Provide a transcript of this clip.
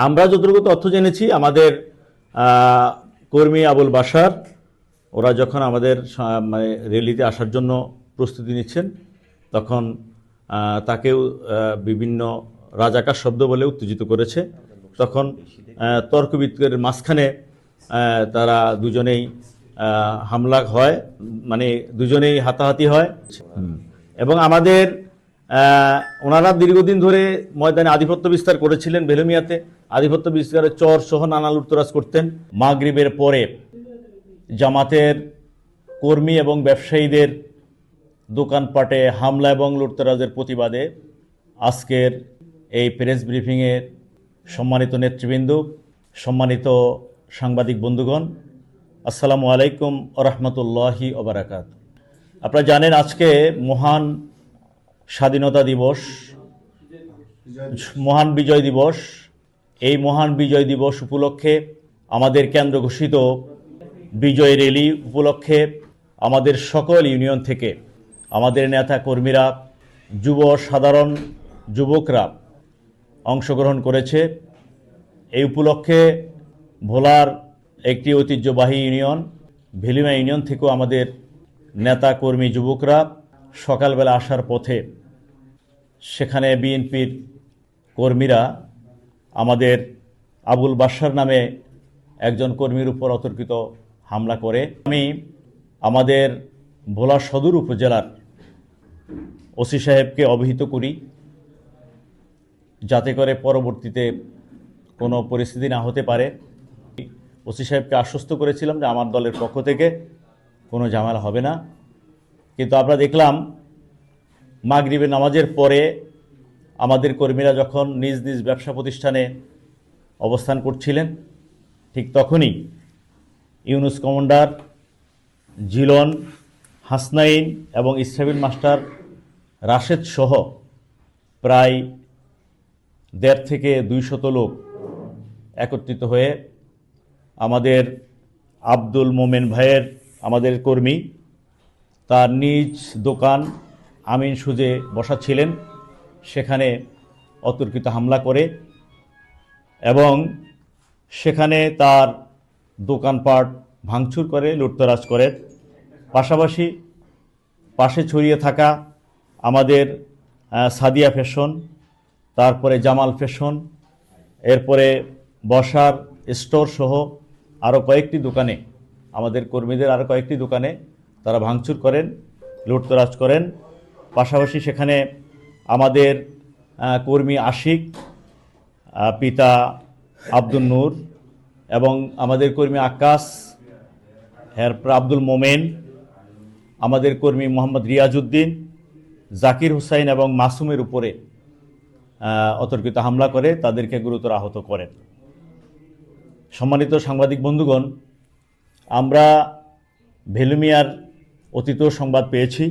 আমরা যতটুকু তথ্য জেনেছি, আমাদের কর্মী আবুল বাশার ওরা যখন আমাদের মানে র্যালিতে আসার জন্য প্রস্তুতি নিচ্ছেন, তখন তাকেও বিভিন্ন রাজাকার শব্দ বলে উত্তেজিত করেছে। তখন তর্ক বিতর্কের মাঝখানে তারা দুজনেই হামলা হয়, মানে দুজনেই হাতাহাতি হয়। এবং আমাদের ওনারা দীর্ঘদিন ধরে ময়দানে আধিপত্য বিস্তার করেছিলেন। বেলুমিয়াতে আধিপত্য বিস্তারের চর সহ নানা লুটতরাজ করতেন। মাগরিবের পরে জামাতের কর্মী এবং ব্যবসায়ীদের দোকানপাটে হামলা এবং লুটতরাজের প্রতিবাদে আজকের এই প্রেস ব্রিফিংয়ের সম্মানিত নেতৃবৃন্দ, সম্মানিত সাংবাদিক বন্ধুগণ, আসসালামু আলাইকুম ওয়া রাহমাতুল্লাহি ওয়া বারাকাতুহু। আপনারা জানেন আজকে মহান স্বাধীনতা দিবস, মহান বিজয় দিবস। এই মহান বিজয় দিবস উপলক্ষে আমাদের কেন্দ্র ঘোষিত বিজয় র্যালি উপলক্ষে আমাদের সকল ইউনিয়ন থেকে আমাদের নেতা কর্মীরা, সাধারণ যুবকরা অংশগ্রহণ করেছে। এই উপলক্ষে ভোলার একটি ঐতিহ্যবাহী ইউনিয়ন ভেলুমিয়া ইউনিয়ন থেকেও আমাদের নেতা কর্মী যুবকরা সকালবেলা আসার পথে সেখানে বিএনপির কর্মীরা আমাদের আবুল বাশার নামে একজন কর্মীর উপর অতর্কিত হামলা করে। আমি আমাদের ভোলা সদর উপজেলার ওসি সাহেবকে অবহিত করি, যাতে করে পরবর্তীতে কোনো পরিস্থিতি না হতে পারে। ওসি সাহেবকে আশ্বস্ত করেছিলাম যে আমার দলের পক্ষ থেকে কোনো ঝামেলা হবে না। কিন্তু আমরা দেখলাম মাগরিবের নামাজের পরে আমাদের কর্মীরা যখন নিজ নিজ ব্যবসা প্রতিষ্ঠানে অবস্থান করছিলেন, ঠিক তখনই ইউনুস কমান্ডার, জিলন, হাসনাইন এবং ইসরাফিল মাস্টার, রাশেদ সহ প্রায় 1.5 থেকে 200 লোক একত্রিত হয়ে আমাদের আব্দুল মোমেন ভাইয়ের, আমাদের কর্মী, তার নিজ দোকান আমিন সুজে বসাচ্ছিলেন, সেখানে অতর্কিত হামলা করে এবং সেখানে তার দোকানপাট ভাঙচুর করে, লুটতরাজ করে। পাশাপাশি পাশে ছড়িয়ে থাকা আমাদের সাদিয়া ফ্যাশন, তারপরে জামাল ফ্যাশন, এরপরে বসার স্টোর সহ আরও কয়েকটি দোকানে, আমাদের কর্মীদের আরও কয়েকটি দোকানে তারা ভাঙচুর করেন, লুটতরাজ করেন। পাশাপাশি সেখানে আমাদের কর্মী আশিক, পিতা আব্দুল নূর এবং আমাদের কর্মী আকাশ, এরপর আব্দুল মোমেন, আমাদের কর্মী মোহাম্মদ রিয়াজউদ্দিন, জাকির হুসাইন এবং মাসুমের উপরে অতর্কিত হামলা করে তাদেরকে গুরুতর আহত করেন। সম্মানিত সাংবাদিক বন্ধুগণ, আমরা ভেলুমিয়ার অতীত সংবাদ পেয়েছি।